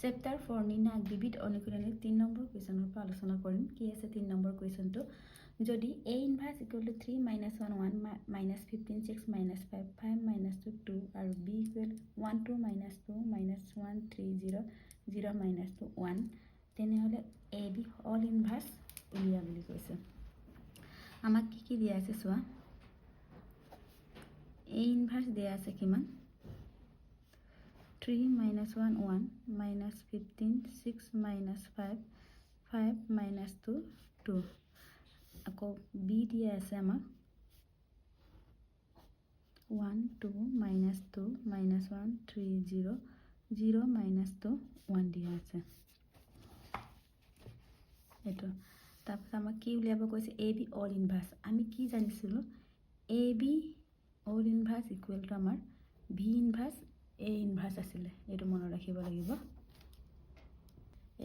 Chapter 4 নিৰ্ণায়ক বিবিধ অনুকূলনীৰ 3 number কুৱেশ্যনৰ পৰা আলোচনা কৰিম। কি আছে 3 নম্বৰ কুৱেশ্যনটো? যদি a ইনভাৰ্স ইকুৱেল টু 3 - 1 1 - 15 6 - 5 5 - 2 2 আৰু b ইকুৱেল 1 2 - 2 - 1 3 0 0 - 2 1 তেনেহ'লে a b অল ইনভাৰ্স উলিয়া বুলি কৈছে। আমাক কি দিয়া আছে চোৱা। a ইনভাৰ্স দিয়া আছে কিমান 3 - 1 1 - 15 6 - 5 5 - 2 2 আকৌ b দিয়া আছে আমাক 1 2 - 2 - 1 3 0 0 - 2 1 দিয়া আছে। এইটো তাৰপিছত আমাক কি উলিয়াব কৈছে a b অল ইনভাৰ্স। আমি কি জানিছিলোঁ a b whole inverse equal to আমাৰ b ইনভাৰ্স a ইনভাৰ্স আছিলে। এইটো মনত ৰাখিব লাগিব।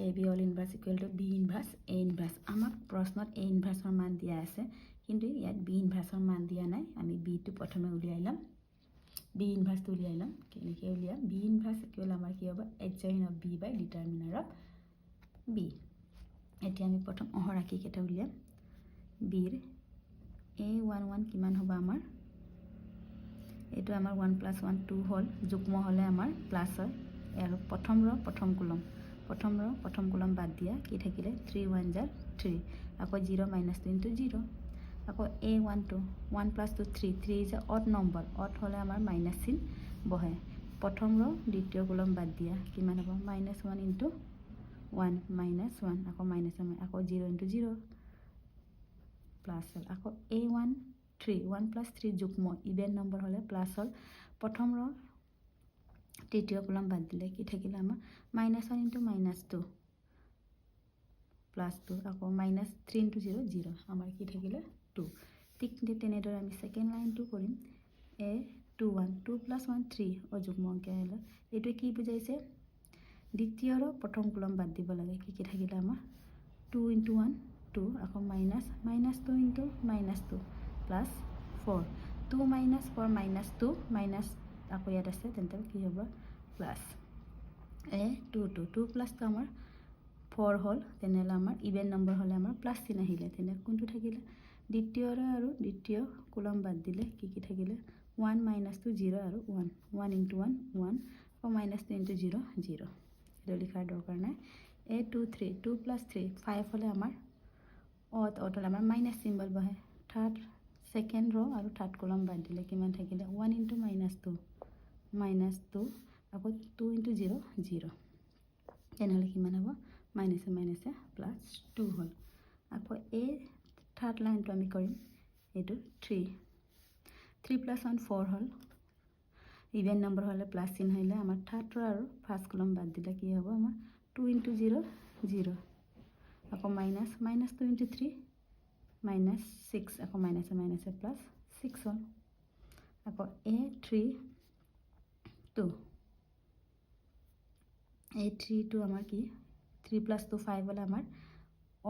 a b whole inverse equal to b inverse a inverse. আমাক প্ৰশ্নত a ইনভাৰ্সৰ মান দিয়া আছে কিন্তু ইয়াত b ইনভাৰ্সৰ মান দিয়া নাই। আমি b টো প্ৰথমে উলিয়াই ল'ম। b ইনভাৰ্সটো উলিয়াই ল'ম। কেনেকৈ উলিয়াম? b ইনভাৰ্স ইকুৱেল আমাৰ কি হ'ব adjoint of b by determiner of b। এতিয়া আমি প্ৰথম অহৰাশি কেইটা উলিয়াম। b ৰ a11 কিমান হ'ব আমাৰ? এইটো আমাৰ 1 + 1 2 হ'ল। যুগ্ম হ'লে আমাৰ প্লাছ হয়। আৰু প্ৰথম ৰ প্ৰথম কলম বাদ দিয়া কি থাকিলে 3 1 জাৰ 3 আকৌ 0 - 2 * 0 আকৌ a12 1 + 2 3 3 is odd number. Odd হ'লে আমাৰ মাইনাছ চিন বহে। প্ৰথম ৰ দ্বিতীয় কলম বাদ দিয়া কিমান হ'ব -1 * 1 -1 আকৌ মাইনাছ আকৌ 0 * 0 প্লাছ হ'ল। আকৌ a13 1 + 3 যুগ্ম ইভেন নম্বৰ হ'লে প্লাছ হ'ল। প্ৰথম ৰ তৃতীয় কলম বাদ দিলে কি থাকিলে আমাৰ -1 * -2 প্লাছ 2 আকৌ -3 * 0 0 আমাৰ কি থাকিলে 2। ঠিক তেনেদৰে আমি ছেকেণ্ড লাইনটো কৰিম। a21 2 + 1 3 অযুগ্ম অংক আহিলে। এইটোৱে কি বুজাইছে দ্বিতীয় ৰ প্ৰথম কলম বাদ দিব লাগে। কি থাকিলে আমাৰ 2 * 1 2 আকৌ -2 * -2 প্লাছ 4 2 - 4 - 2 মাইনাছ আকৌ ইয়াত আছে তেন্তে কি হ'ব প্লাছ a22 2 + 2 আমাৰ 4 হ'ল। তেনেহ'লে আমাৰ ইভেন নম্বৰ হ'লে আমাৰ প্লাছ চিন আহিলে। তেনে কোনটো থাকিলে দ্বিতীয় আৰু দ্বিতীয় কলম বাদ দিলে কি থাকিলে 1 - 2 0 আৰু 1 1 * 1 1 আকৌ -2 * 0 0 এইটো লিখাৰ দৰকাৰ নাই। a23 2 + 3 5 হ'লে আমাৰ অড হ'লে আমাৰ মাইনাছ চিম্বল বহে। ছেকেণ্ড ৰ আৰু থাৰ্ড কলম বাদ দিলে কিমান থাকিলে 1 * -2 আকৌ 2 * 0 0 তেনেহ'লে কিমান হ'ব মাইনাছে প্লাছ 2 হ'ল। আকৌ এই থাৰ্ড লাইনটো আমি কৰিম। এইটো 3 + 1 4 হ'ল। ইভেন নম্বৰ হ'লে প্লাছ চিন আহিলে আমাৰ থাৰ্ড ৰ আৰু ফাৰ্ষ্ট কলম বাদ দিলে কি হ'ব আমাৰ 2 * 0 0 আকৌ -2 * 3 -6 আকৌ মাইনাছে প্লাছ 6 হ'ল। আকৌ a32 আমাৰ কি 3 + 2 5 হ'লে আমাৰ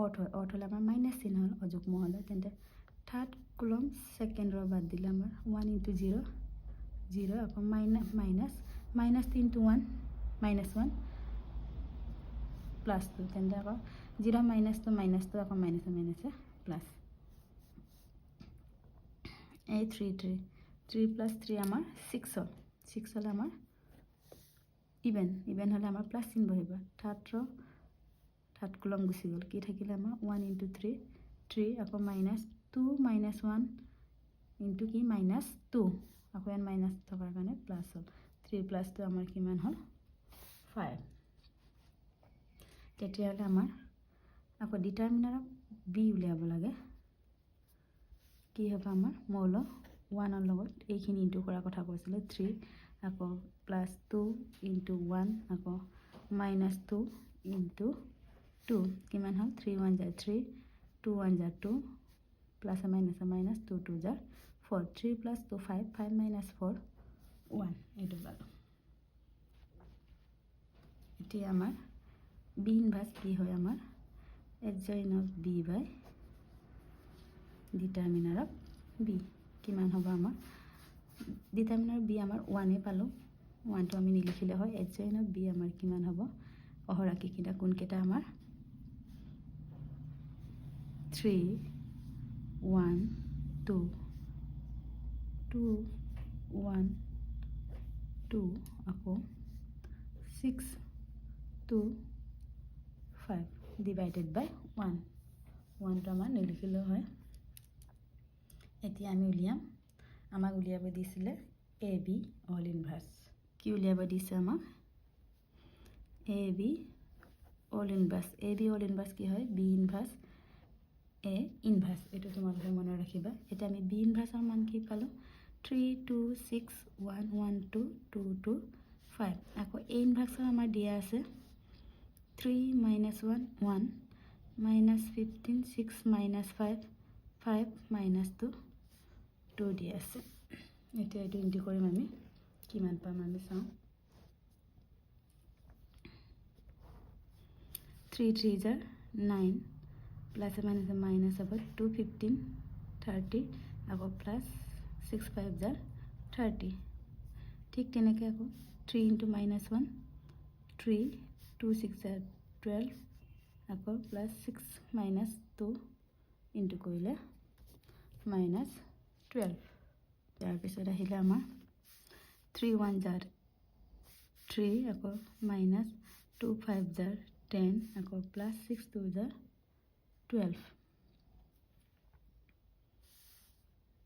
অড হয়। অড হ'লে আমাৰ মাইনাছ চিন হ'ল অযুগ্ম হ'লে। তেন্তে থাৰ্ড কলম ছেকেণ্ড ৰ বাদ দিলে আমাৰ 1 * 0 0 আকৌ -3 * 1 -1 প্লাছ 2 তেন্তে আকৌ 0 - 2 আকৌ মাইনাছে প্লাছ a33 3 + 3 আমাৰ 6 হ'ল। 6 হ'লে আমাৰ ইভেন হ'লে আমাৰ প্লাছ চিন বহিব। থাৰ্ড কলম গুচি গ'ল। কি থাকিলে আমাৰ 1 * 3 3 আকৌ -2 - 1 ইনটু কি -2 আকৌ ইয়াত মাইনাছ থকাৰ কাৰণে প্লাছ হ'ল। 3 + 2 আমাৰ কিমান হ'ল 5। তেতিয়াহ'লে আমাৰ আকৌ ডিটাৰমিনাৰ অফ b উলিয়াব লাগে। কি হ'ব আমাৰ মৌল 1 ৰ লগত এইখিনি ইনটু কৰাৰ কথা কৈছিলে 3 আকৌ +2 * 1 আকৌ -2 * 2 কিমান হ'ল 3 1 জাৰ 3 2 1 জাৰ 2 প্লাছ মাইনাছ 2 2 জাৰ 4 3 + 2 5 5 - 4 1 এইটো পালোঁ। এতিয়া আমাৰ b ইনভাৰ্স কি হয় আমাৰ adjoint of b by determiner of b কিমান হ'ব আমাৰ ডিটাৰমিনাৰ b আমাৰ 1 পালোঁ। 1টো আমি নিলিখিলে হয়। adjoint of b আমাৰ কিমান হ'ব অহৰাশীকেইটা কোনকেইটা আমাৰ 3 1 2 2 1 2 আকৌ 6 2 5 ডিভাইডেড বাই 1 1টো আমাৰ নিলিখিলেও হয়। এতিয়া আমি উলিয়াম। আমাক উলিয়াব দিছিলে এ বি অল ইনভাৰ্স। কি উলিয়াব দিছে আমাক? A B all ইনভাৰ্স। A B all ইনভাৰ্স কি হয়? বি ইনভাৰ্স এ ইনভাৰ্স। এইটো তোমালোকে মনত ৰাখিবা। এতিয়া আমি বি ইনভাৰ্সৰ মান কি পালোঁ? 3 2 6 1 1 2 2 2 5। আকৌ এ ইনভাৰ্সৰ আমাৰ দিয়া আছে 3 minus 1 1 minus 15 6 minus 5 5 minus 2 2 দিয়া আছে। এতিয়া এইটো ইন্টু কৰিম আমি, কিমান পাম আমি চাওঁ। 3 3 জাৰ 9 প্লাছ মাইনাছ হ'ব 2 15 30 আকৌ প্লাছ 6 5 জাৰ 30। ঠিক তেনেকৈ আকৌ 3 ইন্টু মাইনাছ 1 3 2 6 জাৰ 12 আকৌ প্লাছ 6 মাইনাছ 2 ইন্টু কৰিলে মাইনাছ 12। তাৰপিছত আহিলে আমাৰ 3 1 জাৰ 3 আকৌ মাইনাছ 2 5 জাৰ 10 আকৌ প্লাছ 6 2 জাৰ 12।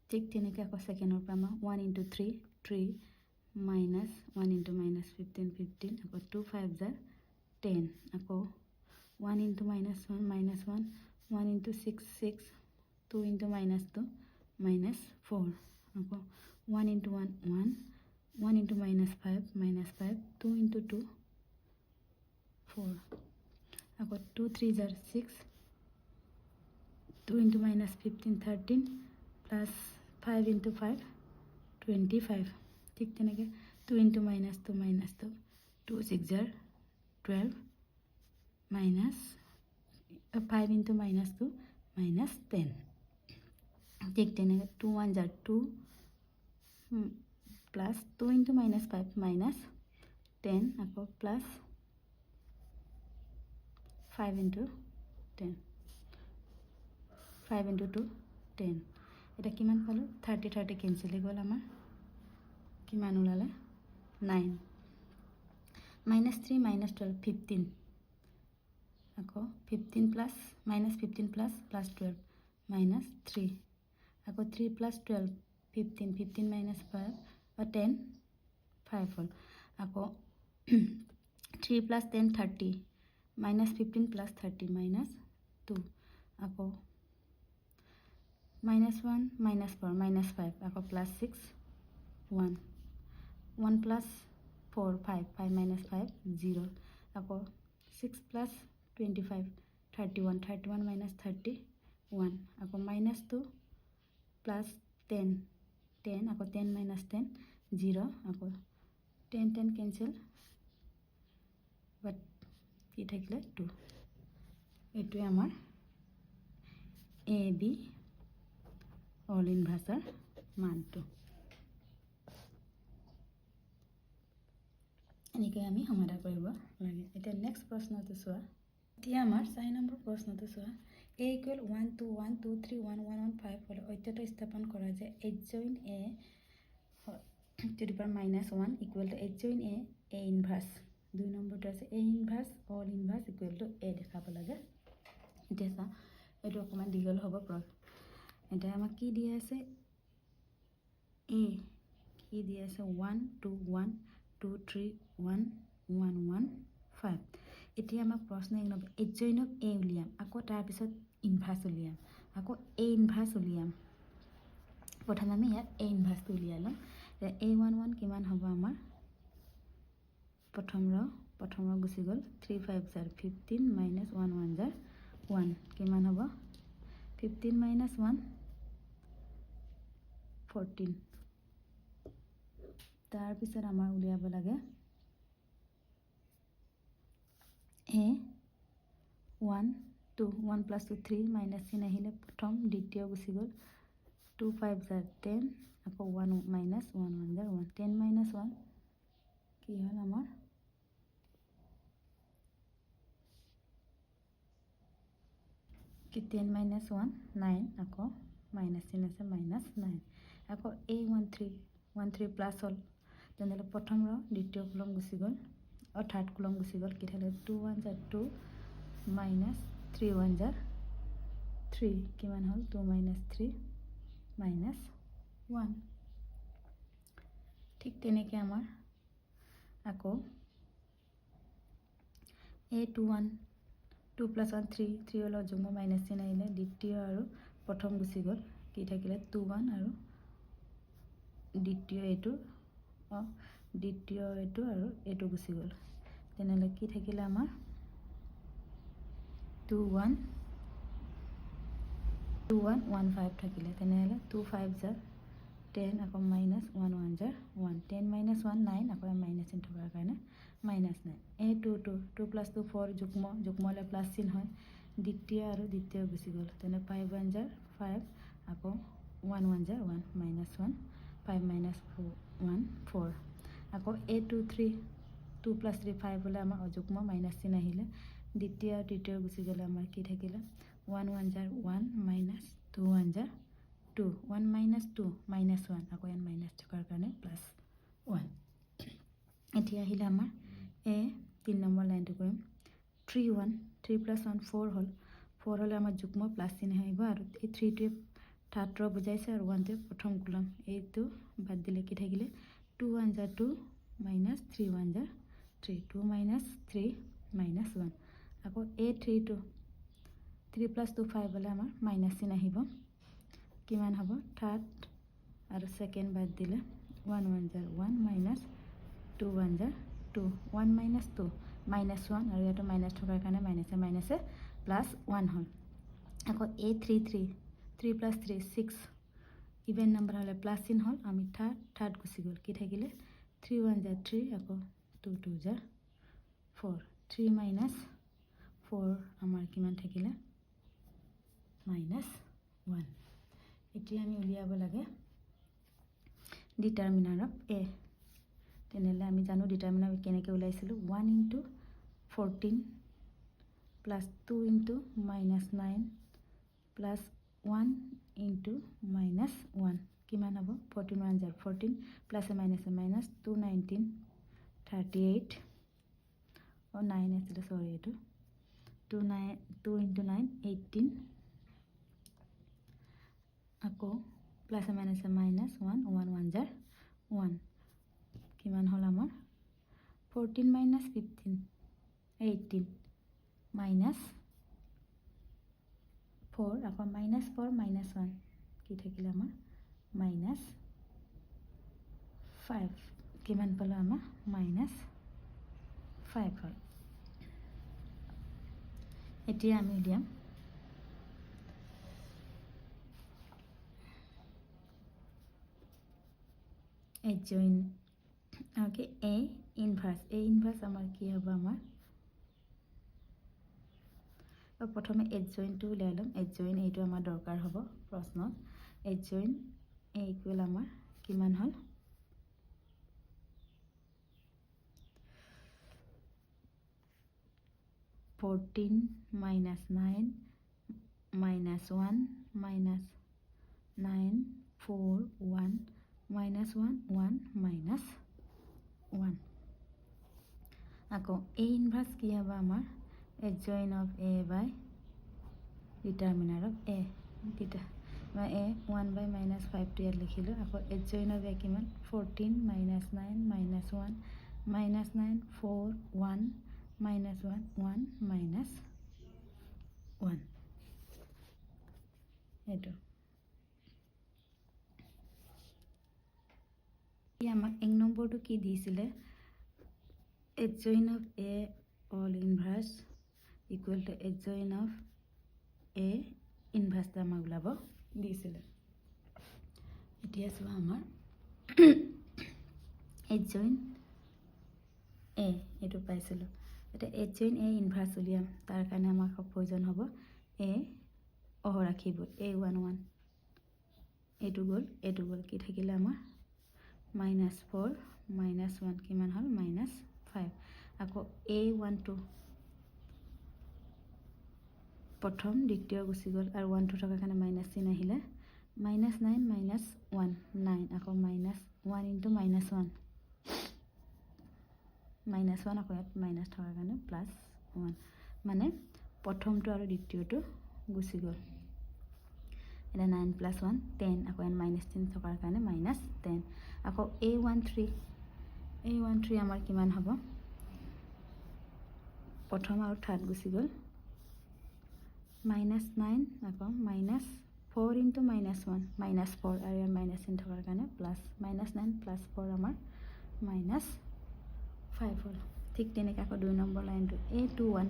ঠিক তেনেকৈ আকৌ ছেকেণ্ডৰ পৰা আমাৰ 1 ইন্টু 3 3 মাইনাছ 1 ইন্টু মাইনাছ 15 15 আকৌ 2 5 জাৰ 10 আকৌ 1 into minus 1 minus 1 1 into 6 6 2 into minus 2 minus 4 আকৌ 1 into 1 1 1 into minus 5 minus 5 2 into 2 4 আকৌ 2 3 জাৰ 6 2 ইন্টু মাইনাছ 15 13 প্লাছ 5 ইন্টু 5 25। ঠিক তেনেকৈ 2 ইন্টু মাইনাছ 2 minus 2 2 6 জাৰ 12 মাইনাছ 5 ইন্টু মাইনাছ 2 মাইনাছ 10। ঠিক তেনেকৈ 2 1 জাৰ 2 প্লাছ 2 ইন্টু মাইনাছ 5 মাইনাছ 10 আকৌ plus 5 into 10 5 into 2 10। এটা কিমান পালোঁ? 30 30 কেঞ্চেল হৈ গ'ল আমাৰ। কিমান ওলালে? 9 মাইনাছ 3 মাইনাছ 12 15 আকৌ 15 plus minus 15 plus plus 12 minus 3 আকৌ 3 প্লাছ 12 15 15 মাইনাছ 5 10 5 হ'ল আকৌ 3 প্লাছ 10 30 মাইনাছ 15 প্লাছ 30 মাইনাছ 2 আকৌ মাইনাছ 1 মাইনাছ 4 মাইনাছ 5 আকৌ প্লাছ 6 1 1 প্লাছ 4 5 5 মাইনাছ 5 0 আকৌ 6 প্লাছ 25 31 31 মাইনাছ 31 আকৌ মাইনাছ 2 প্লাছ 10 10 আকৌ 10 মাইনাছ 10 0 আকৌ 10 10 কেঞ্চেল বাট কি থাকিলে 2। এইটোৱে আমাৰ এ বি অল ইনভাৰ্সৰ মানটো। এনেকৈ আমি সমাধান কৰিব লাগে। এতিয়া নেক্সট প্ৰশ্নটো চোৱা। এতিয়া আমাৰ 4 নম্বৰ প্ৰশ্নটো চোৱা। এ ইকুৱেল 1 2 1 2 3 1 1 1 5 হ'লে অত্যত স্থাপন কৰা যে adjoint A to the power minus 1 equal to adjoint A A inverse. 2 নম্বৰটো আছে A inverse whole inverse equal to A দেখাব লাগে। এতিয়া চা, এইটো অকণমান দীঘল হ'ব। এতিয়া আমাক কি দিয়া আছে? এ কি দিয়া আছে? 1 2 1 2 3 1 1 1 5। এতিয়া আমাক প্ৰশ্ন এইচ জইনক এ উলিয়াম, আকৌ তাৰপিছত ইনভাৰ্স উলিয়াম, আকৌ এ ইনভাৰ্স উলিয়াম। প্ৰথমে আমি ইয়াত এ ইনভাৰ্সটো উলিয়াই ল'ম। এ 1 1 কিমান হ'ব আমাৰ? প্ৰথম ৰ গুচি গ'ল। 3 5 জাৰ 15 মাইনাছ 1 1 জাৰ 1 কিমান হ'ব? 15 মাইনাছ 1 14। তাৰপিছত আমাৰ উলিয়াব লাগে এ 1 2 1 প্লাছ 2 3 মাইনাছ চিন আহিলে প্ৰথম দ্বিতীয় গুচি গ'ল। 2 5 জাৰ 10 আকৌ 1 মাইনাছ 1 1 জাৰ 1 10 মাইনাছ 1 কি হ'ল আমাৰ কি 10 minus 1 9 আকৌ মাইনাছ চিন আছে মাইনাছ 9 আকৌ A13 13 প্লাছ হ'ল তেনেহ'লে প্ৰথম ৰ দ্বিতীয় কলম গুচি গ'ল আৰু থাৰ্ড কলম গুচি গ'ল কি থাকিলে 2 1 জাৰ 2 মাইনাছ 3 1 জাৰ 3 কিমান হ'ল 2 minus 3 minus 1 ঠিক তেনেকৈ আমাৰ আকৌ A21 2 plus 1 3 3 হল যুগ্ম মাইনাছ চিন আহিলে দ্বিতীয় আৰু প্ৰথম গুচি গ'ল কি থাকিলে 2 1 আৰু দ্বিতীয় এইটো আৰু এইটো গুচি গ'ল তেনেহ'লে কি থাকিলে আমাৰ 2 1 1 5 থাকিলে তেনেহ'লে 2 5 জাৰ 10 আকৌ মাইনাছ 1 1 জাৰ 1 10 minus 1 9 আকৌ মাইনাছ চিন থকাৰ কাৰণে মাইনাছ 9 A2 2 plus 2 4 যুগ্মলে প্লাছ চিন হয় দ্বিতীয় আৰু দ্বিতীয় গুচি গ'ল তেনে 5 1 জাৰ 5 আকৌ 1 1 জাৰ 1 minus 1 5 minus 1 4 আকৌ A2 3 2 plus 3 5 হ'লে আমাৰ অযুগ্ম মাইনাছ চিন আহিলে দ্বিতীয় আৰু তৃতীয় গুচি গ'লে আমাৰ কি থাকিলে 1 1 জাৰ 1 minus 2 1 জাৰ 2 1 minus 2 minus 1 আকৌ ইয়াত মাইনাছ থকাৰ কাৰণে প্লাছ 1 এতিয়া আহিলে আমাৰ এ 3 নম্বৰ লাইনটো কৰিম 3 1 3 plus 1 4 হ'ল 4 হ'লে আমাৰ যুগ্ম প্লাছ চিন আহিব আৰু এই 3টোৱে থাৰ্ড ৰ বুজাইছে আৰু 1টোৱে প্ৰথম কলম এইটো বাদ দিলে কি থাকিলে 2 1 জাৰ 2 minus 3 1 জাৰ 3 2 minus 3 minus 1 আকৌ A3 2 3 plus 2 5 হ'লে আমাৰ মাইনাছ চিন আহিব কিমান হ'ব থাৰ্ড আৰু সেকেন্ড বাদ দিলে 1 1 জাৰ 1 minus 2 1 জাৰ 2 1 minus 2 minus 1 আৰু ইয়াতো মাইনাছ থকাৰ কাৰণে মাইনাছে প্লাছ 1 হ'ল আকৌ A3 3 3 plus 3 6 ইভেন নাম্বাৰ হ'লে প্লাছ চিন হ'ল আমি থাৰ্ড গুচি গ'ল কি থাকিলে 3 1 জাৰ 3 আকৌ 2 2 জাৰ 4 3 minus 4 আমাৰ কিমান থাকিলে minus 1 এতিয়া আমি উলিয়াব লাগে ডিটাৰমিনাৰ অফ A তেনেহ'লে আমি জানো ডিটাৰমিনাৰ কেনেকৈ ওলাইছিলোঁ 1 into 14 plus 2 into minus 9 plus 1 into minus 1 কিমান হ'ব 14 1 জাৰ 14 প্লাছ মাইনাছ 2 19 38 আৰু 9 আছিলে সৰি এইটো 2 into 9 18 আকৌ প্লাছ মাইনাছ 1 1 1 জাৰ 1 কিমান হ'ল আমাৰ 14 minus 15 18 minus 4 আকৌ minus 4 minus 1 কি থাকিলে আমাৰ minus 5 কিমান পালো আমাৰ minus 5 হ'ল এতিয়া আমি উলিয়াম adjoint okay A inverse আমাৰ কি হ'ব আমাৰ প্ৰথমে adjoint টো উলিয়াই ল'ম adjoint এইটো আমাৰ দৰকাৰ হ'ব প্ৰশ্নত adjoint A ইকুৱেল আমাৰ কিমান হ'ল 14 minus 9 minus 1 minus 9 4 1 minus 1 1 minus 1 আকৌ A inverse কি হ'ব আমাৰ adjoint of A by determinant of A A 1 by minus 5 টো ইয়াত লিখিলোঁ আকৌ adjoint of A কিমান 14 minus 9 minus 1 minus 9 4 1 minus 1 1 minus 1 এইটো আমাক এক নম্বৰটো কি দিছিলে adjoint of A all inverse equal to adjoint of A inverse আমাক ওলাব দিছিলে এতিয়া চোৱা আমাৰ adjoint A এইটো পাইছিলোঁ এতিয়া adjoint A inverse উলিয়াম তাৰ কাৰণে আমাক প্ৰয়োজন হ'ব A ৰাখিব A1 1 এইটো গ'ল কি থাকিলে আমাৰ -4 -1 কিমান হ'ল -5 আকৌ A1 2 প্ৰথম দ্বিতীয় গুচি গ'ল আৰু 1 2 থকাৰ কাৰণে মাইনাছ চিন আহিলে -9 - 1 9 আকৌ -1 ইনটু -1 -1 আকৌ ইয়াত মাইনাছ থকাৰ কাৰণে +1 মানে প্ৰথমটো আৰু দ্বিতীয়টো গুচি গ'ল এটা 9 + 1 10 আকৌ ইয়াত -10 থকাৰ কাৰণে -10 আকৌ A13 আমাৰ কিমান হ'ব প্ৰথম আৰু থাৰ্ড গুচি গ'ল -9 আকৌ -4 ইনটু -1 -4 আৰু ইয়াত মাইনাছ চিন থকাৰ কাৰণে প্লাছ -9 + 4 আমাৰ -5 হ'ল ঠিক তেনেকৈ আকৌ 2 নম্বৰ লাইনটো A21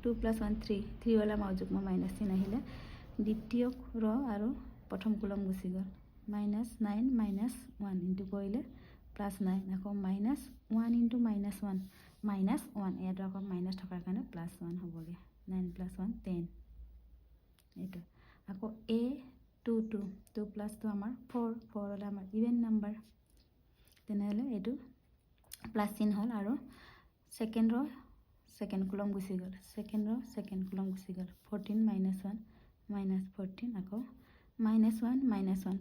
2 + 1 3 3 হ'লে আমাৰ যুগ্ম মাইনাছ চিন আহিলে দ্বিতীয় ৰ আৰু প্ৰথম কলম গুচি গ'ল -9 - 1 ইনটু কৰিলে +9 আকৌ -1 ইনটু -1 -1 ইয়াতো আকৌ মাইনাছ থকাৰ কাৰণে +1 হ'বগৈ 9 + 1 10 এইটো আকৌ A22 2 + 2 আমাৰ 4 হ'লে আমাৰ ইভেন নাম্বাৰ তেনেহ'লে এইটো প্লাছ চিন হ'ল আৰু ছেকেণ্ড ৰ ছেকেণ্ড কলম গুচি গ'ল 14 - 1 -14 আকৌ -1 -1 +1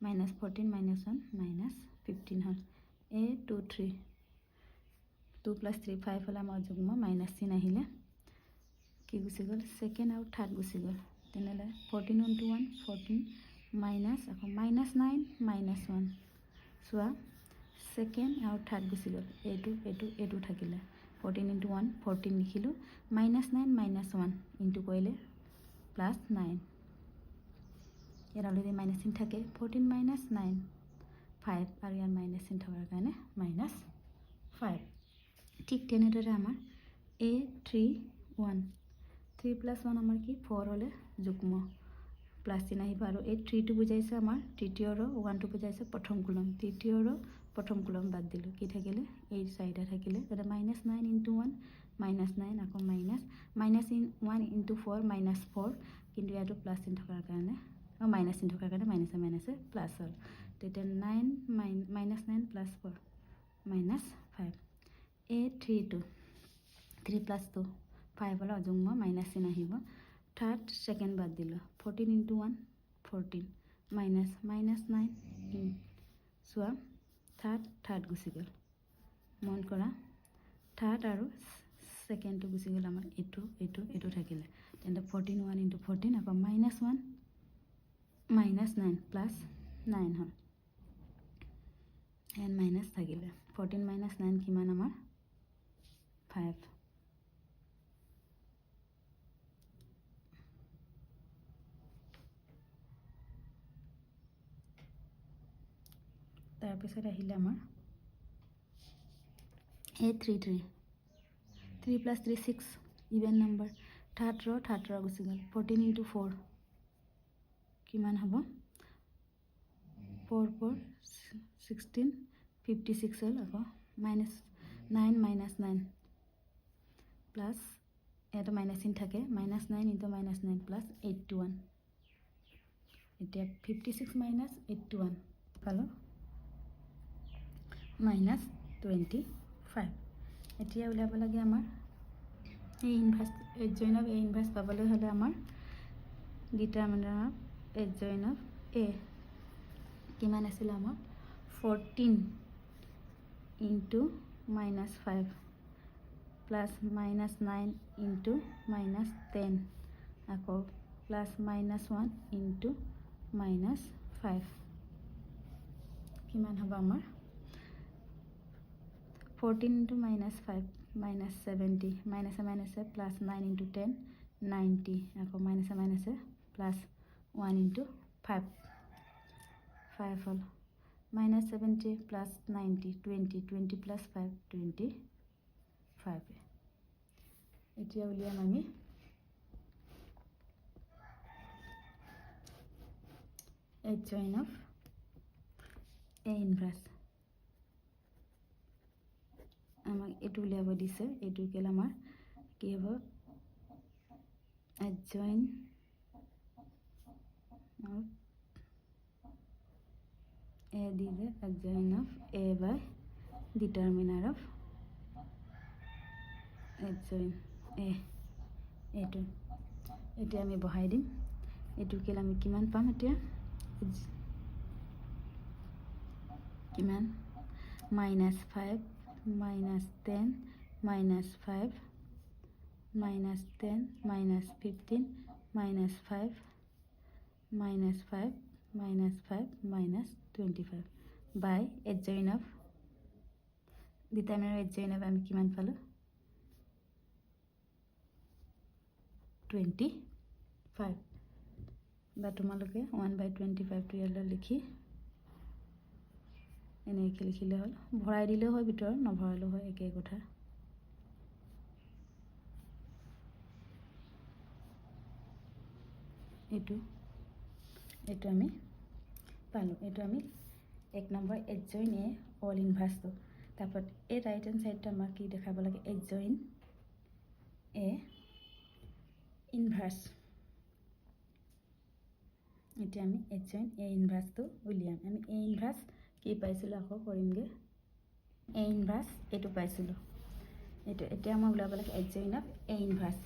-14 - 1 -15 হ'ল A23 2 + 3 5 হ'লে আমাৰ যুগ্ম মাইনাছ চিন আহিলে কি গুচি গ'ল ছেকেণ্ড আৰু থাৰ্ড গুচি গ'ল তেনেহ'লে 14 × 1 14 মাইনাছ আকৌ -9 -1 চোৱা ছেকেণ্ড আৰু থাৰ্ড গুচি গ'ল এইটো থাকিলে 14 × 1 14 লিখিলোঁ -9 -1 ইনটু কৰিলে +9 ইয়াত অলৰেডি মাইনাছ চিন থাকে 14 - 9 5 আৰু ইয়াত মাইনাছ চিন থকাৰ কাৰণে -5 ঠিক তেনেদৰে আমাৰ A31 3 + 1 আমাৰ কি 4 হ'লে যুগ্ম প্লাছ চিন আহিব আৰু এই 3টো বুজাইছে আমাৰ তৃতীয় ৰ 1টো বুজাইছে প্ৰথম কলম তৃতীয় ৰ প্ৰথম কলম বাদ দিলোঁ কি থাকিলে এই 4টা থাকিলে এটা -9 × 1 -9 আকৌ -1 ইনটু 4 -4 কিন্তু ইয়াতো প্লাছ চিন থকাৰ কাৰণে মাইনাছ চিন থকাৰ কাৰণে মাইনাছে প্লাছ হ'ল তেতিয়া 9 - 4 -5 A32 3 + 2 5 হ'লে অযুগ্ম মাইনাছ চিন আহিব থাৰ্ড ছেকেণ্ড বাদ দিলোঁ 14 × 1 14 -9 চোৱা থাৰ্ড গুচি গ'ল মন কৰা থাৰ্ড আৰু ছেকেণ্ডটো গুচি গ'ল আমাৰ এইটো থাকিলে তেন্তে 14 1 × 14 আকৌ -1 -9 +9 হ'ল এণ্ড মাইনাছ থাকিলে 14 - 9 কিমান আমাৰ 5 তাৰপিছত আহিলে আমাৰ A33 3 + 3 6 ইভেন নাম্বাৰ থাৰ্ড ৰ গুচি গ'ল 14 × 4 কিমান হ'ব 4 4 16 56 হ'ল আকৌ -9 -9 প্লাছ ইয়াতো মাইনাছ চিন থাকে -9 × -9 +81 এতিয়া 56 - 81 পালোঁ -25 এতিয়া উলিয়াব লাগে আমাৰ এই ইনভাৰ্ছ এডজইন অফ A ইনভাৰ্ছ পাবলৈ হ'লে আমাৰ ডিটাৰমিনেণ্ট অফ এডজইন অফ A কিমান আছিলে আমাৰ 14 ইনটু -5 প্লাছ -9 ইনটু -10 আকৌ প্লাছ -1 ইনটু -5 কিমান হ'ব আমাৰ 14 ইনটু -5 -70 মাইনাছে প্লাছ 9 ইনটু 10 90 আকৌ মাইনাছে প্লাছ 1 ইনটু 5 হ'ল -70 প্লাছ 90 20 প্লাছ 5 25 এতিয়া উলিয়াম আমি এডজইন অফ A ইনভাৰ্ছ আমাক এইটো উলিয়াব দিছে এইটো কেলে আমাৰ কি হ'ব এডজইন অফ A দিলে adjoint of A by determinant of adjoint এইটো এতিয়া আমি বহাই দিম এইটোকে আমি কিমান পাম এতিয়া কিমান -5 -10 -5 -10 -15 -5 -5 -5 -25 by adjoint of determinant adjoint of আমি কিমান পালো 25 বা তোমালোকে 1/25 টো ইয়ালৈ লিখি এনেকৈ লিখিলে হ'ল ভৰাই দিলেও হয় ভিতৰত নভৰালেও হয় একেই কথা এইটো আমি পালোঁ এইটো আমি 1 number adjoint A all inverse তো তারপর এই রাইট হ্যান্ড সাইডটা আমাক কি দেখাব লাগে adjoint A inverse এতিয়া আমি adjoint A inverse তো উলিয়াম আমি A inverse কি পাইছিল আকৌ কৰিমগে A inverse এটো পাইছিল এটো এতিয়া মই উলাব লাগে adjoint of A inverse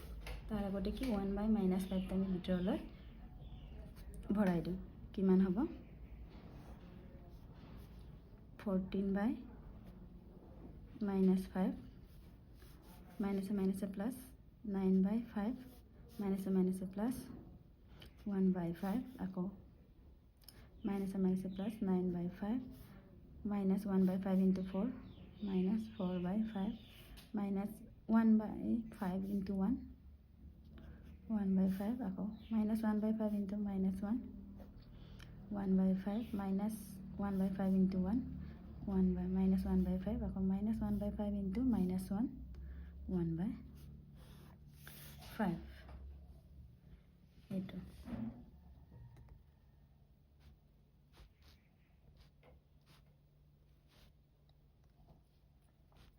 তাৰ আগতে কি 1/-5 আমি ভিতৰলৈ ভৰাই দিম কিমান হ'ব 14/-5 minus plus 9/5 minus plus 1/5 আকৌ minus plus 9/5 minus 1/5 into 4 minus 4/5 minus 1/5 into 1 1/5 আকৌ minus 1/5 into minus 1 1/5 minus 1/5 into 1 minus 1/5 আকৌ minus 1/5 into minus 1 1/5 এইটো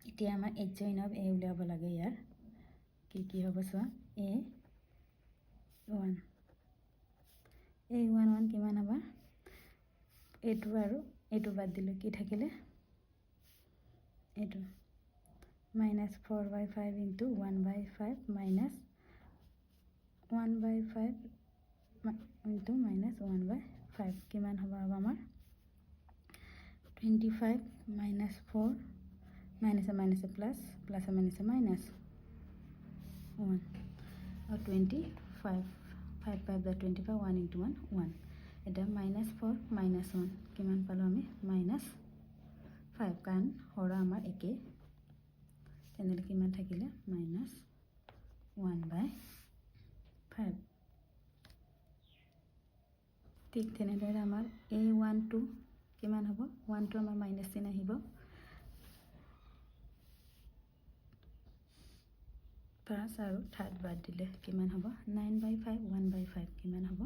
এতিয়া আমাৰ adjoint of A উলিয়াব লাগে ইয়াৰ কি হ'ব চোৱা A1 কিমান হ'ব এইটো আৰু এইটো বাদ দিলে কি থাকিলে এইটো minus 4/5 into 1/5 minus 1/5 into minus 1/5 কিমান হ'ব আমাৰ 25 minus 4 minus plus minus 1 or 25 5 25 1 into 1 1 এটা minus 4 minus 1 কিমান পালো আমি minus 5 কাৰণ হৰা আমাৰ একে তেনেহলে কিমান থাকিলে minus 1/5 ঠিক তেনেদৰে আমাৰ A12 কিমান হ'ব 1 টো আমাৰ মাইনাস চিন আহিব পাঁচ আৰু থাৰ্ড বাদ দিলে কিমান হ'ব 9/5 1/5 কিমান হ'ব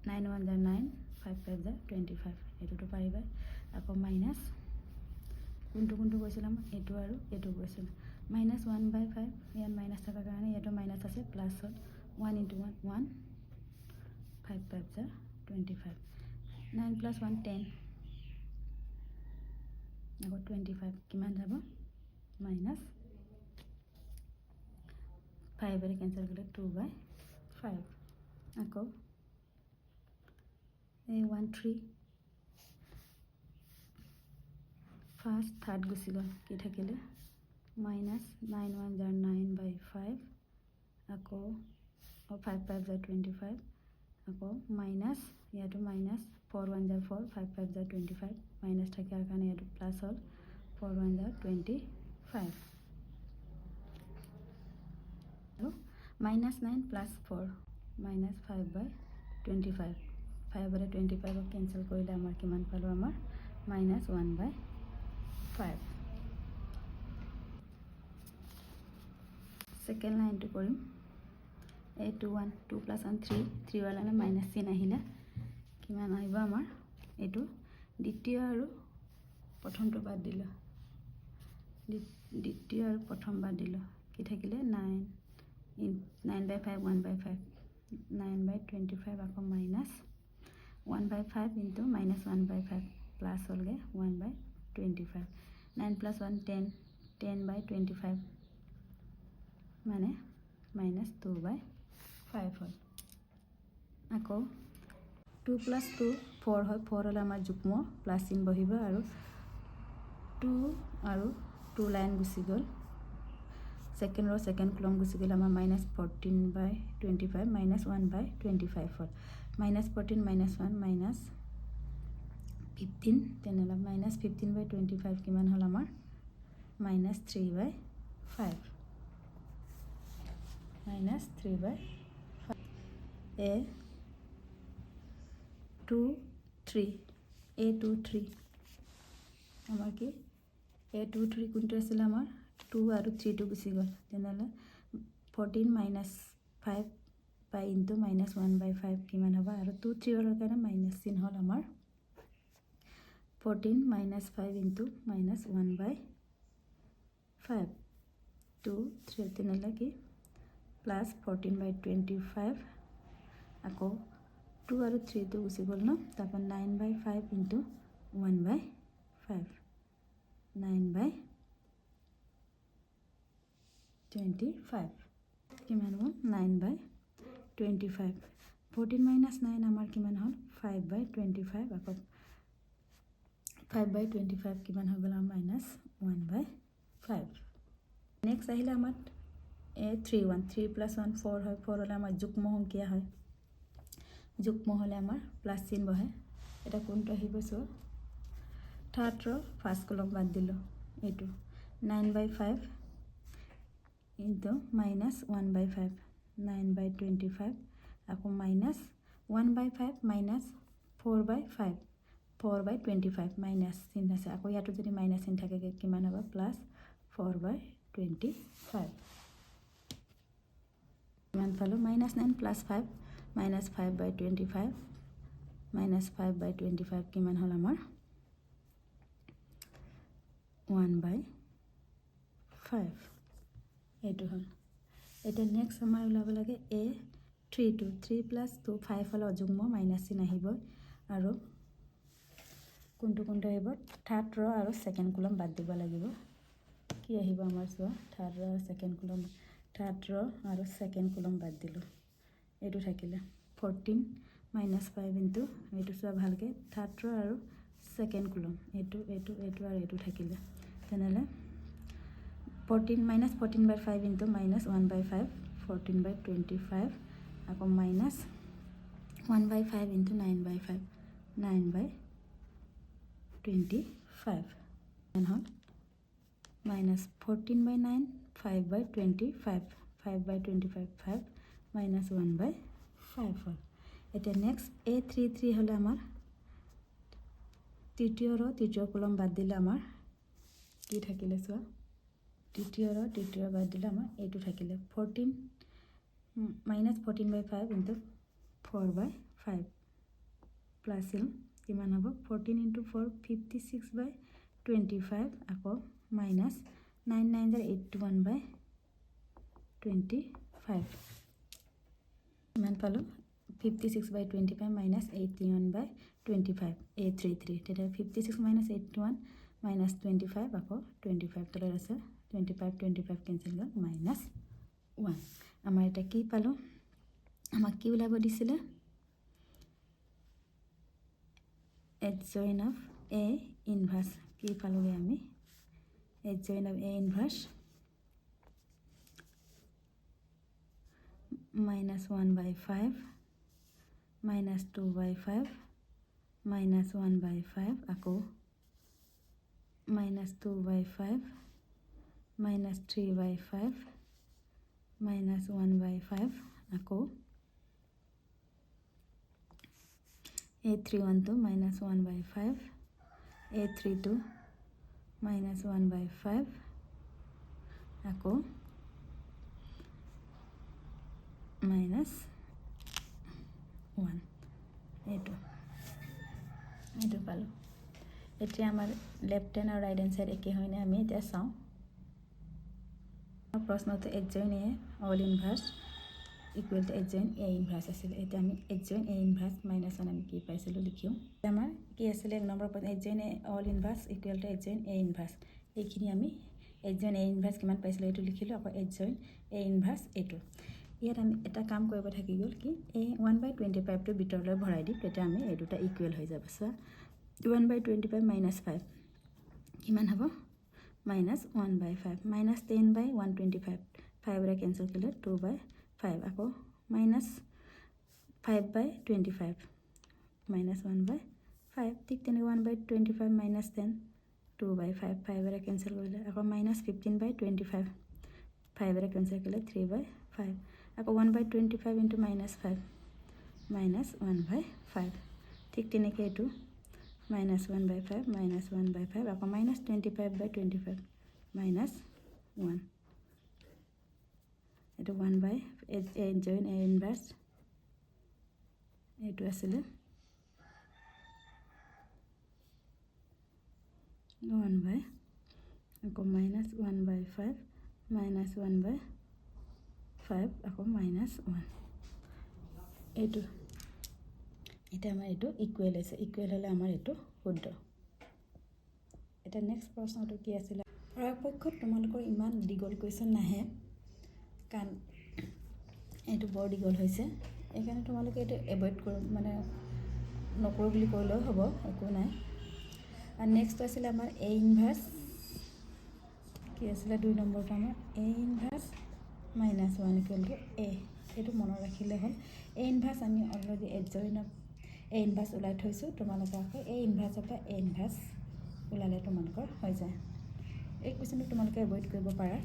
9 1 * 9 5 5 * 25 এটোটো পাৰিবা আকৌ মাইনাস কোনটো কৈছিল আমাৰ এটো আৰু এটো কৈছিল -1/5 ইয়াত মাইনাস থাকাৰ কাৰণে এটো মাইনাস আছে প্লাস হ'ল 1 * 1 1 5 5 * 25 9 + 1 10 আকৌ 25 কিমান যাব মাইনাস 5 এৰে ক্যান্সেল কৰিলে 2/5 আকৌ A13 ফার্স্ট থার্ড গুছি গ'ল কি থাকিলে minus 9 1 * 9/5 আকৌ 5 5 * 25 আকৌ minus ইয়াতো minus 4 1 * 4 5 5 * 25 minus থাকাৰ কাৰণে ইয়াতো প্লাস হ'ল 4 1 * 25 আৰু minus 9 plus 4 minus 5/25 5 ৰে 25 ক ক্যান্সেল কৰিলে আমাৰ কিমান পালো আমাৰ minus 1/5 সেকেন্ড লাইনটো কৰিম A21 2 + 1 3 3 वाला में माइनस চিন আহিলে কিমান আহিব আমাৰ এটো দ্বিতীয় আৰু প্ৰথমটো বাদ দিলো দ্বিতীয় আৰু প্ৰথম বাদ দিলো কি থাকিলে 9/5 1/5 9/25 আকৌ minus 1/5 into minus 1/5 plus holge 1/25 9 + 1 10 10/25 মানে -2/5 হ'ল। আকৌ 2 + 2 4 হয়, 4 হ'লে আমাৰ যুগ্ম প্লাছ চিন বহিব আৰু 2 আৰু 2 লাইন গুচি গ'ল, ছেকেণ্ড ৰ' ছেকেণ্ড কলম গুচি গ'ল, আমাৰ -14/25 -1/25 হ'ল। -14 - 1 -15, তেনেহ'লে -15/25 কিমান হ'ল আমাৰ -3/5 -3/5 A23 আমাৰ কি A23 কোনটো আছিলে আমাৰ 2 আৰু 3 টো গুচি গ'ল, তেনেহ'লে 14 - 5 বাই ইনটু -1/5 কিমান হ'ব, আৰু 2 3 হ'লৰ কাৰণে মাইনাছ চিন হ'ল আমাৰ 14 - 5 ইনটু -1/5 2 3, তেনেহ'লে কি প্লাছ 14/25, আকৌ 2 আৰু 3 টো গুচি গ'ল ন, তাৰপৰা 9/5 ইনটু 1/5 9/25 কিমান হ'ল 9/25। 14 - 9 আমাৰ কিমান হ'ল 5/25, আকৌ 5/25 কিমান হৈ গ'ল আমাৰ -1/5। নেক্সট আহিলে আমাৰ A31 3 + 1 4 হয়, 4 হ'লে আমাৰ যুগ্ম সংখ্যা হয়, যুগ্ম হ'লে আমাৰ প্লাছ চিন বহে। এটা কোনটো আহিব চোৱা, থাৰ্ড ৰ' ফাৰ্ষ্ট কলম বাদ দিলোঁ, এইটো 9/5 ইনটু -1/5 9/25, আকৌ -1/5 -4/5 4/25 মাইনাছ চিন আছে, আকৌ ইয়াতো যদি মাইনাছ চিন থাকে কিমান হ'ব +4/25 কিমান পালোঁ -9 + 5 -5/25 -5/25 কিমান হ'ল আমাৰ 1/5 এইটো হ'ল। এতিয়া নেক্সট আমাৰ ওলাব লাগে A32 3 + 2 5 হ'লে অযুগ্ম মাইনাছ চিন আহিবই, আৰু কোনটো আহিব থাৰ্ড ৰ' আৰু ছেকেণ্ড কলম বাদ দিব লাগিব, কি আহিব আমাৰ চোৱা থাৰ্ড ৰ' আৰু ছেকেণ্ড কলম, থাৰ্ড ৰ' আৰু ছেকেণ্ড কলম বাদ দিলোঁ, এইটো থাকিলে 14 - 5 ইনটু এইটো চোৱা ভালকৈ থাৰ্ড ৰ' আৰু ছেকেণ্ড কলম, এইটো আৰু এইটো থাকিলে, তেনেহ'লে 14 - 14/5 ইনটু -1/5 14/25, আকৌ -1/5 ইনটু 9/5 9/25 কিমান হ'ল -14/9 5/25 5/25 5 -1/5 হ'ল। এতিয়া নেক্সট A33 হ'লে আমাৰ তৃতীয় কলম বাদ দিলে আমাৰ কি থাকিলে চোৱা, তৃতীয় বাদ দিলে আমাৰ এইটো থাকিলে 14 - -14/5 ইনটু 4/5 প্লাছ চিন কিমান হ'ব 14 × 4 56/25, আকৌ -9 9 * 81/25 কিমান পালোঁ 56/25 -81/25 A33, তেতিয়া 56 - 81 -25, আকৌ 25 তলত আছে 25 কেঞ্চেল গ'ল -1। আমাৰ এতিয়া কি পালোঁ, আমাক কি ওলাব দিছিলে adjoint of A ইনভাৰ্ছ, কি পালোঁগৈ আমি adjoint of A ইনভাৰ্ছ -1/5 -2/5 -1/5, আকৌ -2/5 -3/5 -1/5, আকৌ A31 টো -1/5 A32 -1/5, আকৌ -1 এইটো পালোঁ। এতিয়া আমাৰ লেফ্ট হেণ্ড আৰু ৰাইট হেণ্ড চাইড একে হয়নে আমি এতিয়া চাওঁ, প্ৰশ্নটো adjoint A all inverse equal to adjoint A inverse আছিলে, এতিয়া আমি adjoint A ইনভাৰ্ছ -1 আমি কি পাইছিলোঁ লিখিম, আমাৰ কি আছিলে 1 number adjoint A all inverse equal to adjoint A inverse, এইখিনি আমি এইচ জইন এ ইনভাৰ্চ কিমান পাইছিলোঁ এইটো লিখিলোঁ, আকৌ এইচ জইন এ ইনভাৰ্চ এইটো। ইয়াত আমি এটা কাম কৰিব থাকি গ'ল কি এই 1/25টো ভিতৰলৈ ভৰাই দিম, তেতিয়া আমি এই দুটা ইকুৱেল হৈ যাব। চোৱা 1/25 মাইনাছ 5 কিমান হ'ব -1/5 মাইনাছ 10/125 5ৰে কেঞ্চেল কৰিলে 2/5 আকৌ মাইনাছ 5/25 মাইনাছ 1/5 ঠিক তেনেকৈ 1/25 মাইনাছ 10 2/5 5ৰে কেঞ্চেল কৰিলে আকৌ মাইনাছ 15/25 5ৰে কেঞ্চেল কৰিলে 3/5 আকৌ 1/25 ইনটু -5 মাইনাছ 1/5 ঠিক তেনেকৈ এইটো -1/5 মাইনাছ 1/5 আকৌ মাইনাছ 25/25 মাইনাছ 1 এইটো 1/8 জইন এ ইনভাৰ্চ এইটো আছিলে 1 আকৌ মাইনাছ 1/5 মাইনাছ 1/5 আকৌ মাইনাছ 1 এইটো এতিয়া আমাৰ এইটো ইকুৱেল হৈছে। ইকুৱেল হ'লে আমাৰ এইটো শুদ্ধ। এতিয়া নেক্সট প্ৰশ্নটো কি আছিলে, পৰাপক্ষত তোমালোকৰ ইমান দীঘল কুৱেশ্যন নাহে কাৰণ এইটো বৰ দীঘল হৈছে, এইকাৰণে তোমালোকে এইটো এভইড নকৰোঁ বুলি ক'লেও হ'ব, একো নাই। আৰু নেক্সট আছিলে আমাৰ এ ইনভাৰ্চ কি আছিলে 2 নম্বৰটো আমাৰ এ ইনভাৰ্চ -1 ইকুৱেল টু এ, এইটো মনত ৰাখিলে হ'ল। এ ইনভাৰ্চ আমি অলৰেডি এইচ জইনত এ ইনভাৰ্চ ওলাই থৈছোঁ, তোমালোকে আকৌ এ ইনভাৰ্চৰ পৰা এ ইনভাৰ্চ ওলালে তোমালোকৰ হৈ যায়। এই কুৱেশ্যনটো তোমালোকে এভইড কৰিব পাৰা,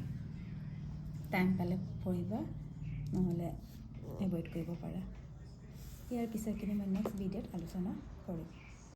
টাইম পালে পঢ়িবা, নহ'লে এভইড কৰিব পাৰা। ইয়াৰ পিছৰখিনি মই নেক্সট ভিডিঅ'ত আলোচনা কৰিম।